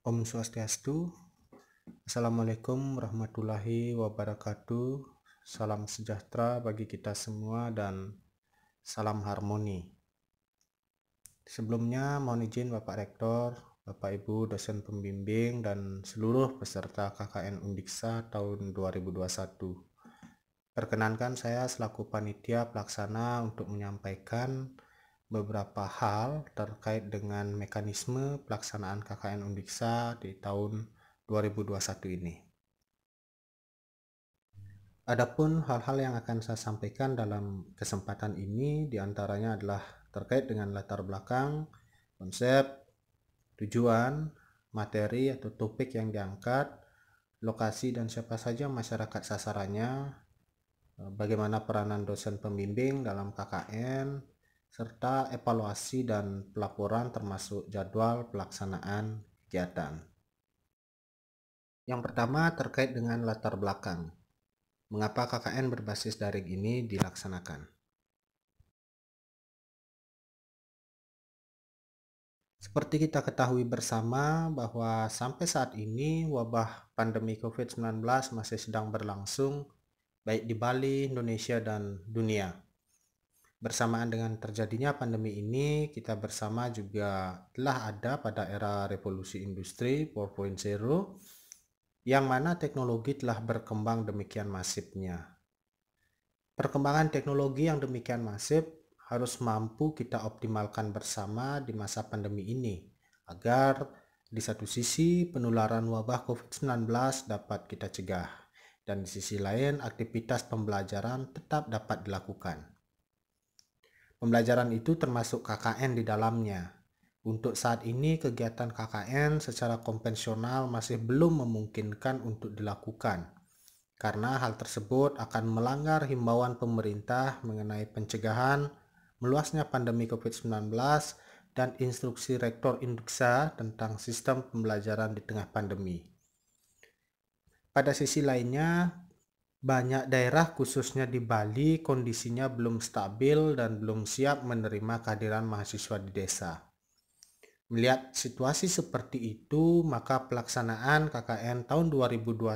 Om Swastiastu. Assalamualaikum warahmatullahi wabarakatuh. Salam sejahtera bagi kita semua dan salam harmoni. Sebelumnya mohon izin Bapak Rektor, Bapak Ibu dosen pembimbing dan seluruh peserta KKN Undiksa tahun 2021. Perkenankan saya selaku panitia pelaksana untuk menyampaikan beberapa hal terkait dengan mekanisme pelaksanaan KKN Undiksa di tahun 2021 ini. Adapun hal-hal yang akan saya sampaikan dalam kesempatan ini diantaranya adalah terkait dengan latar belakang, konsep, tujuan, materi atau topik yang diangkat, lokasi dan siapa saja masyarakat sasarannya, bagaimana peranan dosen pembimbing dalam KKN, serta evaluasi dan pelaporan termasuk jadwal pelaksanaan kegiatan. Yang pertama terkait dengan latar belakang. Mengapa KKN berbasis daring ini dilaksanakan? Seperti kita ketahui bersama bahwa sampai saat ini wabah pandemi COVID-19 masih sedang berlangsung baik di Bali, Indonesia, dan dunia. Bersamaan dengan terjadinya pandemi ini, kita bersama juga telah ada pada era revolusi industri 4.0 yang mana teknologi telah berkembang demikian masifnya. Perkembangan teknologi yang demikian masif harus mampu kita optimalkan bersama di masa pandemi ini, agar di satu sisi penularan wabah COVID-19 dapat kita cegah, dan di sisi lain aktivitas pembelajaran tetap dapat dilakukan. Pembelajaran itu termasuk KKN di dalamnya. Untuk saat ini kegiatan KKN secara konvensional masih belum memungkinkan untuk dilakukan, karena hal tersebut akan melanggar himbauan pemerintah mengenai pencegahan meluasnya pandemi COVID-19 dan instruksi Rektor Undiksa tentang sistem pembelajaran di tengah pandemi. Pada sisi lainnya, banyak daerah khususnya di Bali kondisinya belum stabil dan belum siap menerima kehadiran mahasiswa di desa. Melihat situasi seperti itu, maka pelaksanaan KKN tahun 2021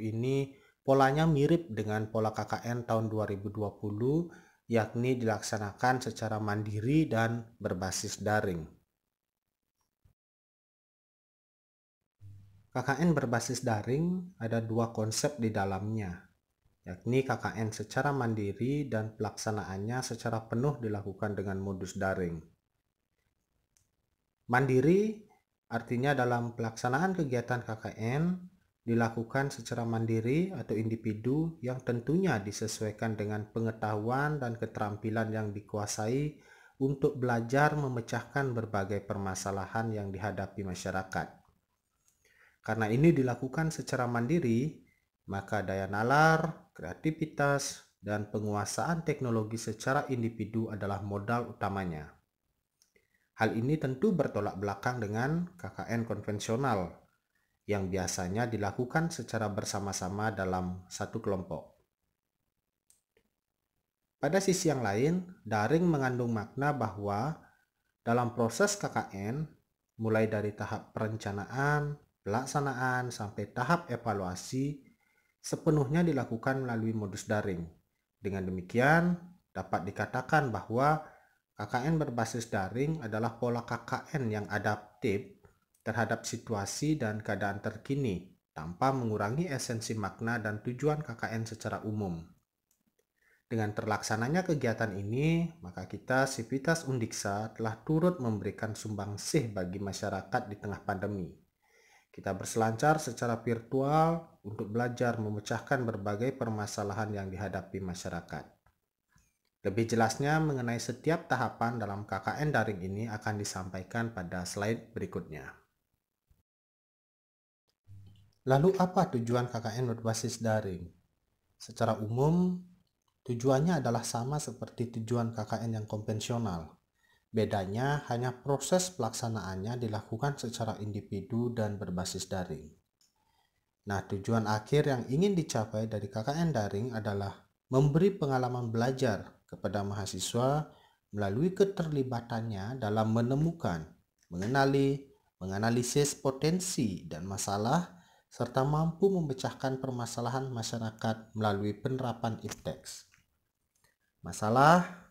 ini polanya mirip dengan pola KKN tahun 2020, yakni dilaksanakan secara mandiri dan berbasis daring. KKN berbasis daring ada dua konsep di dalamnya, yakni KKN secara mandiri dan pelaksanaannya secara penuh dilakukan dengan modus daring. Mandiri artinya dalam pelaksanaan kegiatan KKN dilakukan secara mandiri atau individu yang tentunya disesuaikan dengan pengetahuan dan keterampilan yang dikuasai untuk belajar memecahkan berbagai permasalahan yang dihadapi masyarakat. Karena ini dilakukan secara mandiri, maka daya nalar, kreativitas, dan penguasaan teknologi secara individu adalah modal utamanya. Hal ini tentu bertolak belakang dengan KKN konvensional yang biasanya dilakukan secara bersama-sama dalam satu kelompok. Pada sisi yang lain, daring mengandung makna bahwa dalam proses KKN, mulai dari tahap perencanaan, pelaksanaan, sampai tahap evaluasi, sepenuhnya dilakukan melalui modus daring. Dengan demikian, dapat dikatakan bahwa KKN berbasis daring adalah pola KKN yang adaptif terhadap situasi dan keadaan terkini, tanpa mengurangi esensi makna dan tujuan KKN secara umum. Dengan terlaksananya kegiatan ini, maka kita Sivitas Undiksa telah turut memberikan sumbangsih bagi masyarakat di tengah pandemi. Kita berselancar secara virtual untuk belajar memecahkan berbagai permasalahan yang dihadapi masyarakat. Lebih jelasnya mengenai setiap tahapan dalam KKN daring ini akan disampaikan pada slide berikutnya. Lalu apa tujuan KKN berbasis daring? Secara umum, tujuannya adalah sama seperti tujuan KKN yang konvensional. Bedanya hanya proses pelaksanaannya dilakukan secara individu dan berbasis daring. Nah, tujuan akhir yang ingin dicapai dari KKN daring adalah memberi pengalaman belajar kepada mahasiswa melalui keterlibatannya dalam menemukan, mengenali, menganalisis potensi dan masalah, serta mampu memecahkan permasalahan masyarakat melalui penerapan IPTEX. Masalah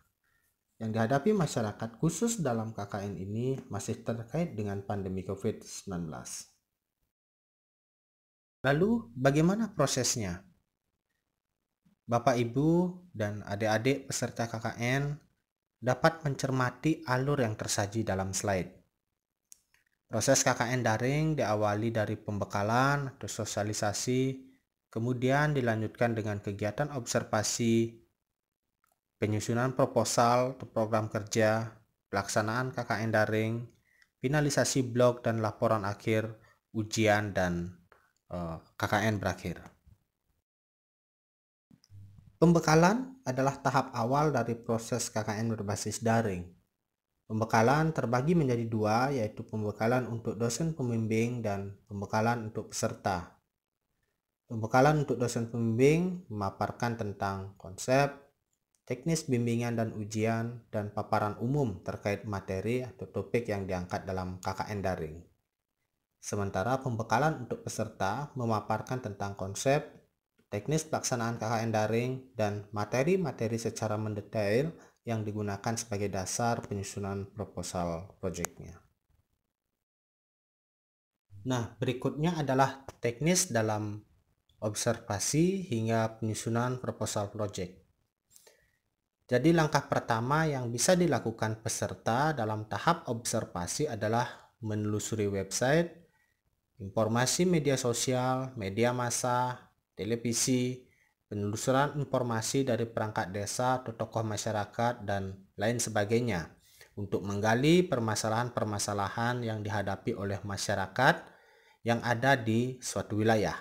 yang dihadapi masyarakat khusus dalam KKN ini masih terkait dengan pandemi COVID-19. Lalu, bagaimana prosesnya? Bapak, Ibu, dan adik-adik peserta KKN dapat mencermati alur yang tersaji dalam slide. Proses KKN daring diawali dari pembekalan atau sosialisasi, kemudian dilanjutkan dengan kegiatan observasi, penyusunan proposal atau program kerja, pelaksanaan KKN daring, finalisasi blog dan laporan akhir, ujian, dan KKN berakhir. Pembekalan adalah tahap awal dari proses KKN berbasis daring. Pembekalan terbagi menjadi dua, yaitu pembekalan untuk dosen pembimbing dan pembekalan untuk peserta. Pembekalan untuk dosen pembimbing memaparkan tentang konsep, teknis bimbingan dan ujian, dan paparan umum terkait materi atau topik yang diangkat dalam KKN daring. Sementara pembekalan untuk peserta memaparkan tentang konsep, teknis pelaksanaan KKN daring, dan materi-materi secara mendetail yang digunakan sebagai dasar penyusunan proposal proyeknya. Nah, berikutnya adalah teknis dalam observasi hingga penyusunan proposal proyek. Jadi langkah pertama yang bisa dilakukan peserta dalam tahap observasi adalah menelusuri website, informasi media sosial, media massa, televisi, penelusuran informasi dari perangkat desa atau tokoh masyarakat, dan lain sebagainya untuk menggali permasalahan-permasalahan yang dihadapi oleh masyarakat yang ada di suatu wilayah.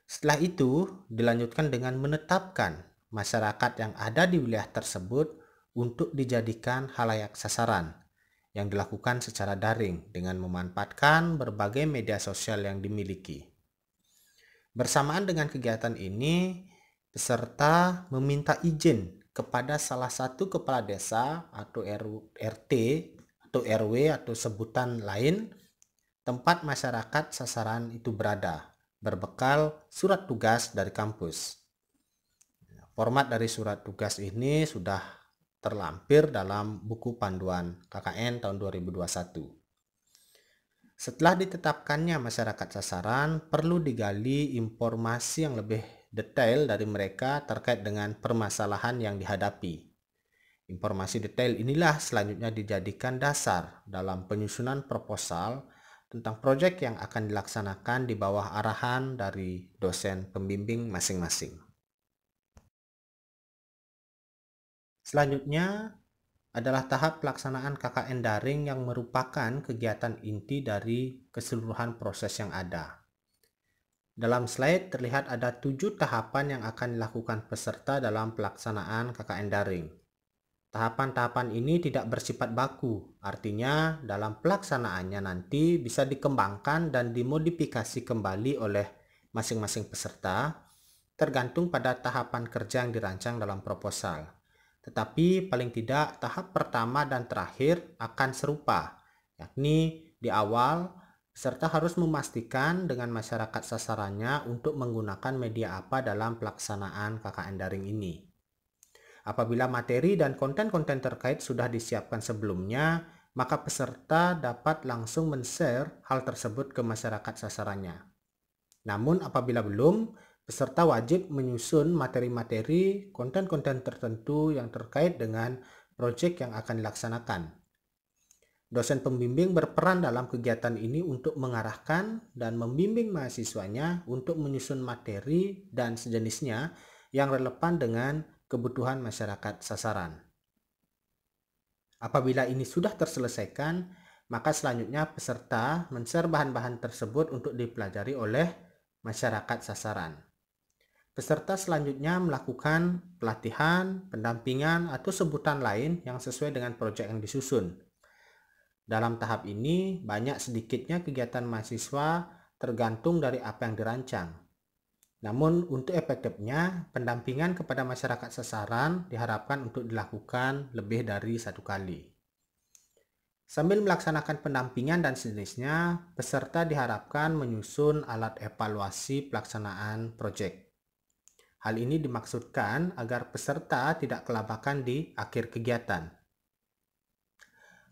Setelah itu, dilanjutkan dengan menetapkan masyarakat yang ada di wilayah tersebut untuk dijadikan khalayak sasaran yang dilakukan secara daring dengan memanfaatkan berbagai media sosial yang dimiliki. Bersamaan dengan kegiatan ini, peserta meminta izin kepada salah satu kepala desa atau RT atau RW atau sebutan lain tempat masyarakat sasaran itu berada, berbekal surat tugas dari kampus. Format dari surat tugas ini sudah terlampir dalam buku panduan KKN tahun 2021. Setelah ditetapkannya masyarakat sasaran, perlu digali informasi yang lebih detail dari mereka terkait dengan permasalahan yang dihadapi. Informasi detail inilah selanjutnya dijadikan dasar dalam penyusunan proposal tentang proyek yang akan dilaksanakan di bawah arahan dari dosen pembimbing masing-masing. Selanjutnya adalah tahap pelaksanaan KKN daring yang merupakan kegiatan inti dari keseluruhan proses yang ada. Dalam slide terlihat ada 7 tahapan yang akan dilakukan peserta dalam pelaksanaan KKN daring. Tahapan-tahapan ini tidak bersifat baku, artinya dalam pelaksanaannya nanti bisa dikembangkan dan dimodifikasi kembali oleh masing-masing peserta, tergantung pada tahapan kerja yang dirancang dalam proposal. Tetapi paling tidak tahap pertama dan terakhir akan serupa, yakni di awal peserta harus memastikan dengan masyarakat sasarannya untuk menggunakan media apa dalam pelaksanaan KKN daring ini. Apabila materi dan konten-konten terkait sudah disiapkan sebelumnya, maka peserta dapat langsung men-share hal tersebut ke masyarakat sasarannya. Namun apabila belum, peserta wajib menyusun materi-materi konten-konten tertentu yang terkait dengan proyek yang akan dilaksanakan. Dosen pembimbing berperan dalam kegiatan ini untuk mengarahkan dan membimbing mahasiswanya untuk menyusun materi dan sejenisnya yang relevan dengan kebutuhan masyarakat sasaran. Apabila ini sudah terselesaikan, maka selanjutnya peserta men-share bahan-bahan tersebut untuk dipelajari oleh masyarakat sasaran. Peserta selanjutnya melakukan pelatihan, pendampingan, atau sebutan lain yang sesuai dengan proyek yang disusun. Dalam tahap ini, banyak sedikitnya kegiatan mahasiswa tergantung dari apa yang dirancang. Namun, untuk efektifnya, pendampingan kepada masyarakat sasaran diharapkan untuk dilakukan lebih dari 1 kali. Sambil melaksanakan pendampingan dan sejenisnya, peserta diharapkan menyusun alat evaluasi pelaksanaan proyek. Hal ini dimaksudkan agar peserta tidak kelabakan di akhir kegiatan.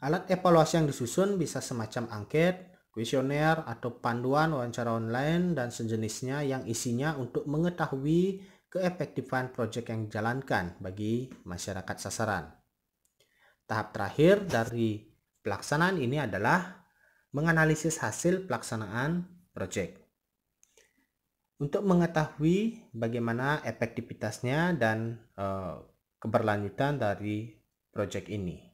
Alat evaluasi yang disusun bisa semacam angket, kuesioner, atau panduan wawancara online dan sejenisnya yang isinya untuk mengetahui keefektifan proyek yang dijalankan bagi masyarakat sasaran. Tahap terakhir dari pelaksanaan ini adalah menganalisis hasil pelaksanaan proyek. Untuk mengetahui bagaimana efektivitasnya dan keberlanjutan dari proyek ini.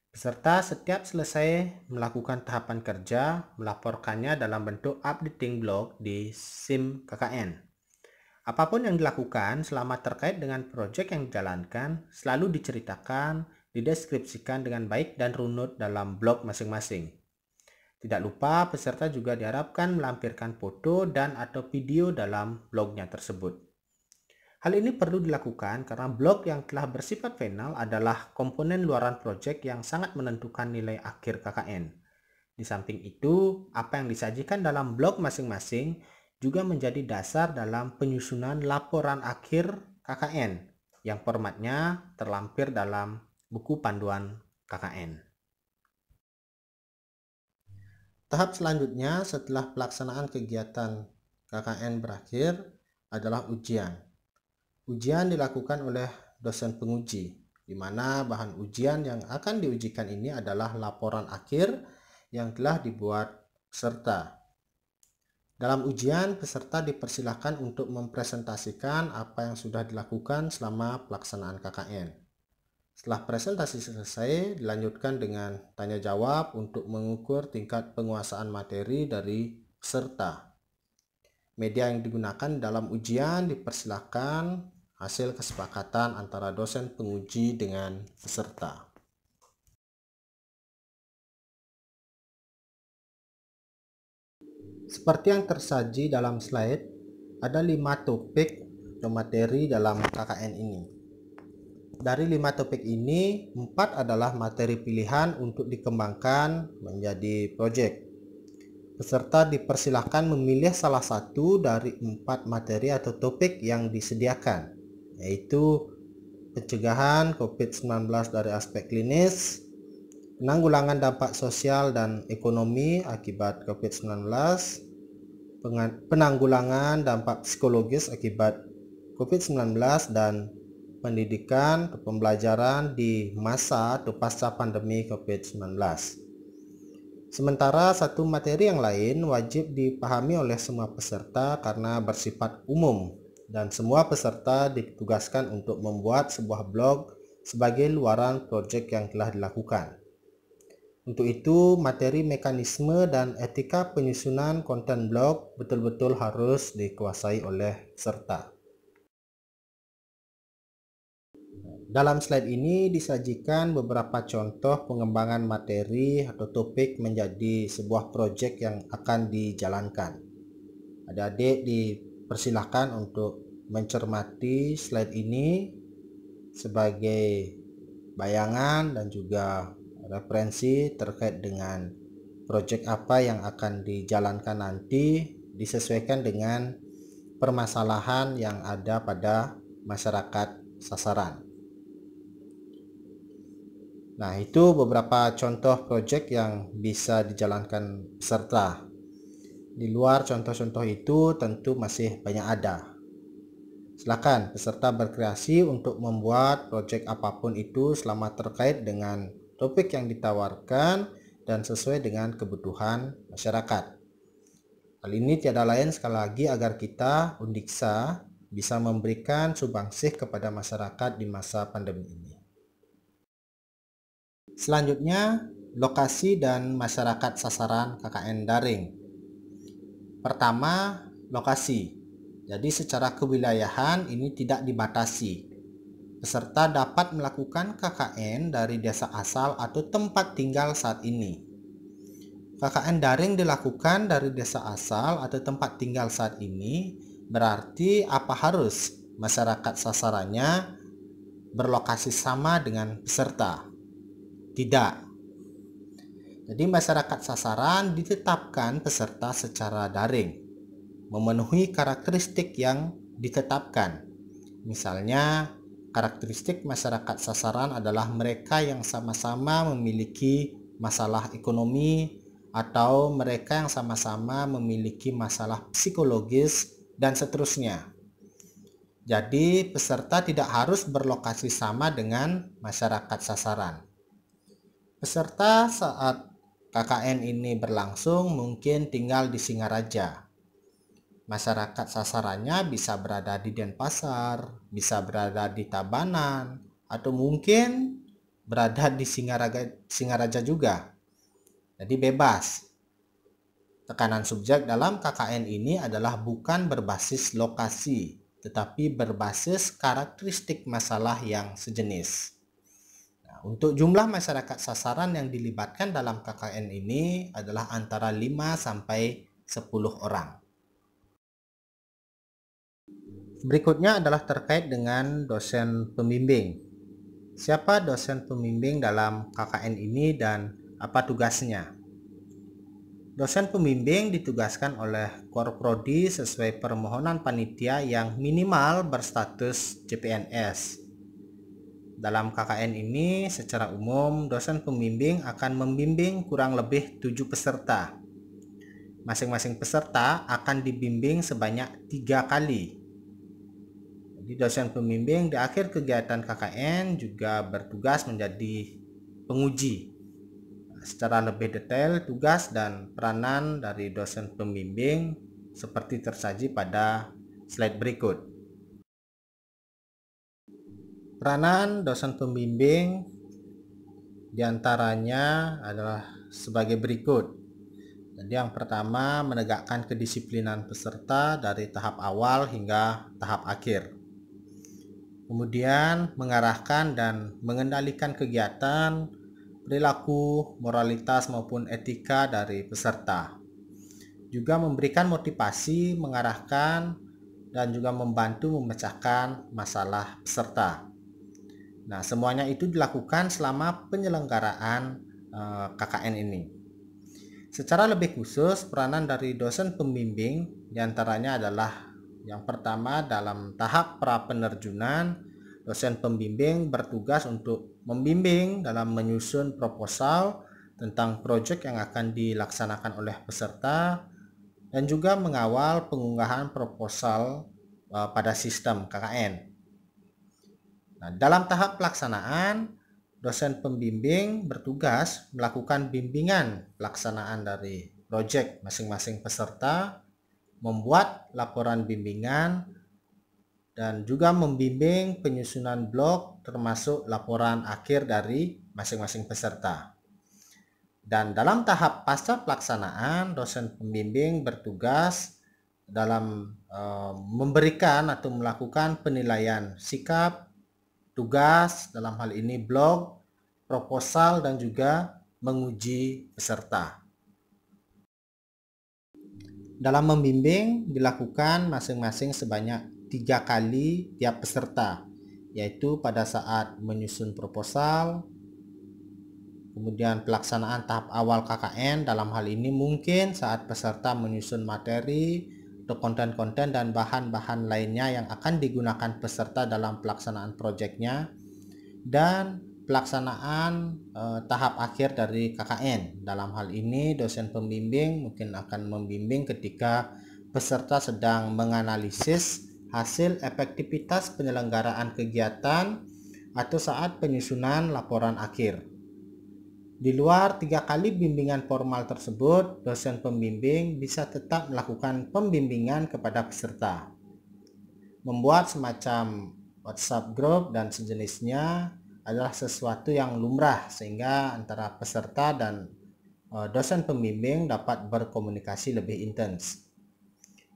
Peserta setiap selesai melakukan tahapan kerja, melaporkannya dalam bentuk updating blog di SIM KKN. Apapun yang dilakukan selama terkait dengan proyek yang dijalankan, selalu diceritakan, dideskripsikan dengan baik dan runut dalam blog masing-masing. Tidak lupa, peserta juga diharapkan melampirkan foto dan atau video dalam blognya tersebut. Hal ini perlu dilakukan karena blog yang telah bersifat final adalah komponen luaran proyek yang sangat menentukan nilai akhir KKN. Di samping itu, apa yang disajikan dalam blog masing-masing juga menjadi dasar dalam penyusunan laporan akhir KKN yang formatnya terlampir dalam buku panduan KKN. Tahap selanjutnya setelah pelaksanaan kegiatan KKN berakhir adalah ujian. Ujian dilakukan oleh dosen penguji, di mana bahan ujian yang akan diujikan ini adalah laporan akhir yang telah dibuat peserta. Dalam ujian, peserta dipersilakan untuk mempresentasikan apa yang sudah dilakukan selama pelaksanaan KKN. Setelah presentasi selesai, dilanjutkan dengan tanya jawab untuk mengukur tingkat penguasaan materi dari peserta. Media yang digunakan dalam ujian dipersilakan hasil kesepakatan antara dosen penguji dengan peserta. Seperti yang tersaji dalam slide, ada 5 topik atau materi dalam KKN ini. Dari 5 topik ini, 4 adalah materi pilihan untuk dikembangkan menjadi proyek. Peserta dipersilahkan memilih salah satu dari 4 materi atau topik yang disediakan, yaitu pencegahan COVID-19 dari aspek klinis, penanggulangan dampak sosial dan ekonomi akibat COVID-19, penanggulangan dampak psikologis akibat COVID-19, dan pendidikan atau pembelajaran di masa atau pasca pandemi COVID-19. Sementara satu materi yang lain wajib dipahami oleh semua peserta karena bersifat umum dan semua peserta ditugaskan untuk membuat sebuah blog sebagai luaran proyek yang telah dilakukan. Untuk itu, materi mekanisme dan etika penyusunan konten blog betul-betul harus dikuasai oleh peserta. Dalam slide ini disajikan beberapa contoh pengembangan materi atau topik menjadi sebuah proyek yang akan dijalankan. Adik-adik dipersilahkan untuk mencermati slide ini sebagai bayangan dan juga referensi terkait dengan proyek apa yang akan dijalankan nanti, disesuaikan dengan permasalahan yang ada pada masyarakat sasaran. Nah, itu beberapa contoh proyek yang bisa dijalankan peserta. Di luar contoh-contoh itu tentu masih banyak ada. Silakan peserta berkreasi untuk membuat proyek apapun itu selama terkait dengan topik yang ditawarkan dan sesuai dengan kebutuhan masyarakat. Hal ini tiada lain sekali lagi agar kita Undiksa bisa memberikan sumbangsih kepada masyarakat di masa pandemi ini. Selanjutnya, lokasi dan masyarakat sasaran KKN daring. Pertama, lokasi. Jadi secara kewilayahan ini tidak dibatasi. Peserta dapat melakukan KKN dari desa asal atau tempat tinggal saat ini. KKN daring dilakukan dari desa asal atau tempat tinggal saat ini, berarti apa harus masyarakat sasarannya berlokasi sama dengan peserta? Tidak. Jadi masyarakat sasaran ditetapkan peserta secara daring, memenuhi karakteristik yang ditetapkan. Misalnya, karakteristik masyarakat sasaran adalah mereka yang sama-sama memiliki masalah ekonomi atau mereka yang sama-sama memiliki masalah psikologis dan seterusnya. Jadi, peserta tidak harus berlokasi sama dengan masyarakat sasaran. Peserta saat KKN ini berlangsung mungkin tinggal di Singaraja. Masyarakat sasarannya bisa berada di Denpasar, bisa berada di Tabanan, atau mungkin berada di Singaraja juga. Jadi bebas. Tekanan subjek dalam KKN ini adalah bukan berbasis lokasi, tetapi berbasis karakteristik masalah yang sejenis. Nah, untuk jumlah masyarakat sasaran yang dilibatkan dalam KKN ini adalah antara 5 sampai 10 orang. Berikutnya adalah terkait dengan dosen pembimbing. Siapa dosen pembimbing dalam KKN ini dan apa tugasnya? Dosen pembimbing ditugaskan oleh Korprodi sesuai permohonan panitia yang minimal berstatus CPNS. Dalam KKN ini secara umum dosen pembimbing akan membimbing kurang lebih 7 peserta. Masing-masing peserta akan dibimbing sebanyak 3 kali. Jadi dosen pembimbing di akhir kegiatan KKN juga bertugas menjadi penguji. Secara lebih detail, tugas dan peranan dari dosen pembimbing seperti tersaji pada slide berikut. Peranan dosen pembimbing diantaranya adalah sebagai berikut. Jadi yang pertama, menegakkan kedisiplinan peserta dari tahap awal hingga tahap akhir. Kemudian mengarahkan dan mengendalikan kegiatan, perilaku, moralitas maupun etika dari peserta. Juga memberikan motivasi, mengarahkan, dan juga membantu memecahkan masalah peserta. Nah, semuanya itu dilakukan selama penyelenggaraan KKN ini. Secara lebih khusus, peranan dari dosen pembimbing diantaranya adalah yang pertama, dalam tahap pra-penerjunan, dosen pembimbing bertugas untuk membimbing dalam menyusun proposal tentang proyek yang akan dilaksanakan oleh peserta dan juga mengawal pengunggahan proposal pada sistem KKN. Nah, dalam tahap pelaksanaan, dosen pembimbing bertugas melakukan bimbingan pelaksanaan dari proyek masing-masing peserta, membuat laporan bimbingan, dan juga membimbing penyusunan blog termasuk laporan akhir dari masing-masing peserta. Dan dalam tahap pasca pelaksanaan, dosen pembimbing bertugas dalam memberikan atau melakukan penilaian sikap, tugas, dalam hal ini blog, proposal, dan juga menguji peserta. Dalam membimbing dilakukan masing-masing sebanyak 3 kali tiap peserta, yaitu pada saat menyusun proposal, kemudian pelaksanaan tahap awal KKN, dalam hal ini mungkin saat peserta menyusun materi atau konten-konten dan bahan-bahan lainnya yang akan digunakan peserta dalam pelaksanaan proyeknya, dan pelaksanaan tahap akhir dari KKN. Dalam hal ini dosen pembimbing mungkin akan membimbing ketika peserta sedang menganalisis hasil efektivitas penyelenggaraan kegiatan atau saat penyusunan laporan akhir. Di luar 3 kali bimbingan formal tersebut, dosen pembimbing bisa tetap melakukan pembimbingan kepada peserta. Membuat semacam WhatsApp group dan sejenisnya adalah sesuatu yang lumrah sehingga antara peserta dan dosen pembimbing dapat berkomunikasi lebih intens.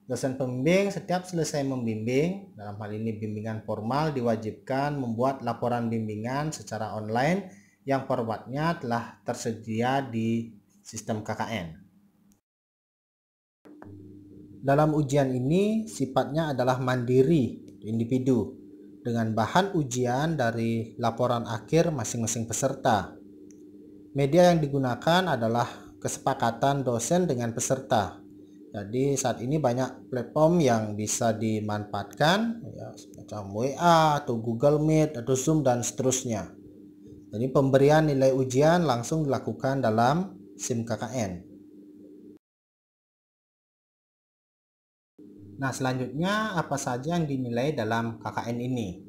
Dosen pembimbing setiap selesai membimbing, dalam hal ini bimbingan formal, diwajibkan membuat laporan bimbingan secara online yang formatnya telah tersedia di sistem KKN. Dalam ujian ini sifatnya adalah mandiri individu dengan bahan ujian dari laporan akhir masing-masing peserta. Media yang digunakan adalah kesepakatan dosen dengan peserta. Jadi saat ini banyak platform yang bisa dimanfaatkan, ya, semacam WA atau Google Meet atau Zoom dan seterusnya. Jadi pemberian nilai ujian langsung dilakukan dalam SIM KKN. Nah, selanjutnya apa saja yang dinilai dalam KKN ini?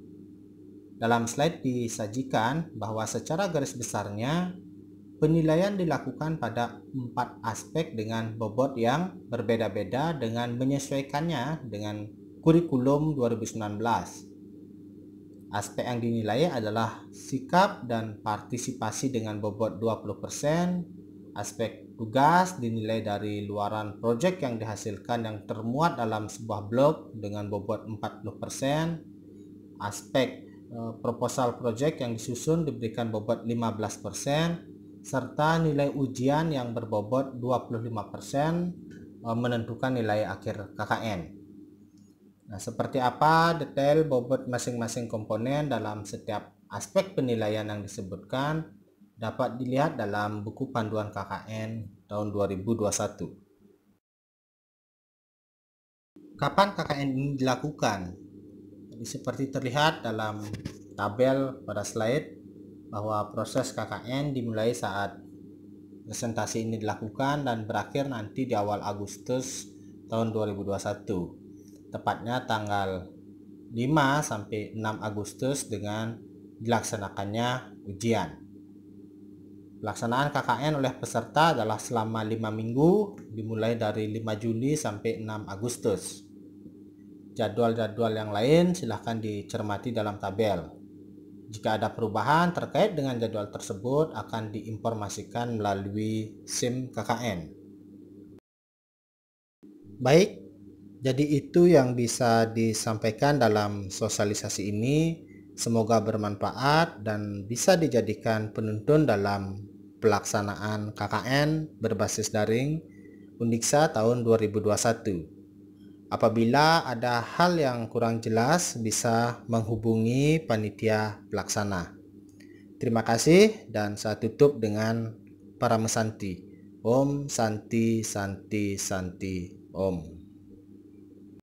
Dalam slide disajikan bahwa secara garis besarnya penilaian dilakukan pada 4 aspek dengan bobot yang berbeda-beda dengan menyesuaikannya dengan kurikulum 2019. Aspek yang dinilai adalah sikap dan partisipasi dengan bobot 20%, aspek tugas dinilai dari luaran proyek yang dihasilkan yang termuat dalam sebuah blog dengan bobot 40%, aspek proposal proyek yang disusun diberikan bobot 15%, serta nilai ujian yang berbobot 25% menentukan nilai akhir KKN. Nah, seperti apa detail bobot masing-masing komponen dalam setiap aspek penilaian yang disebutkan dapat dilihat dalam buku panduan KKN tahun 2021. Kapan KKN ini dilakukan? Jadi seperti terlihat dalam tabel pada slide bahwa proses KKN dimulai saat presentasi ini dilakukan dan berakhir nanti di awal Agustus tahun 2021. Tepatnya tanggal 5 sampai 6 Agustus dengan dilaksanakannya ujian. Pelaksanaan KKN oleh peserta adalah selama 5 minggu, dimulai dari 5 Juli sampai 6 Agustus. Jadwal-jadwal yang lain silahkan dicermati dalam tabel. Jika ada perubahan terkait dengan jadwal tersebut akan diinformasikan melalui SIM KKN. Baik, jadi itu yang bisa disampaikan dalam sosialisasi ini. Semoga bermanfaat dan bisa dijadikan penuntun dalam pelaksanaan KKN berbasis daring Undiksa tahun 2021. Apabila ada hal yang kurang jelas bisa menghubungi panitia pelaksana. Terima kasih dan saya tutup dengan Paramesanti. Om Santi Santi Santi Om.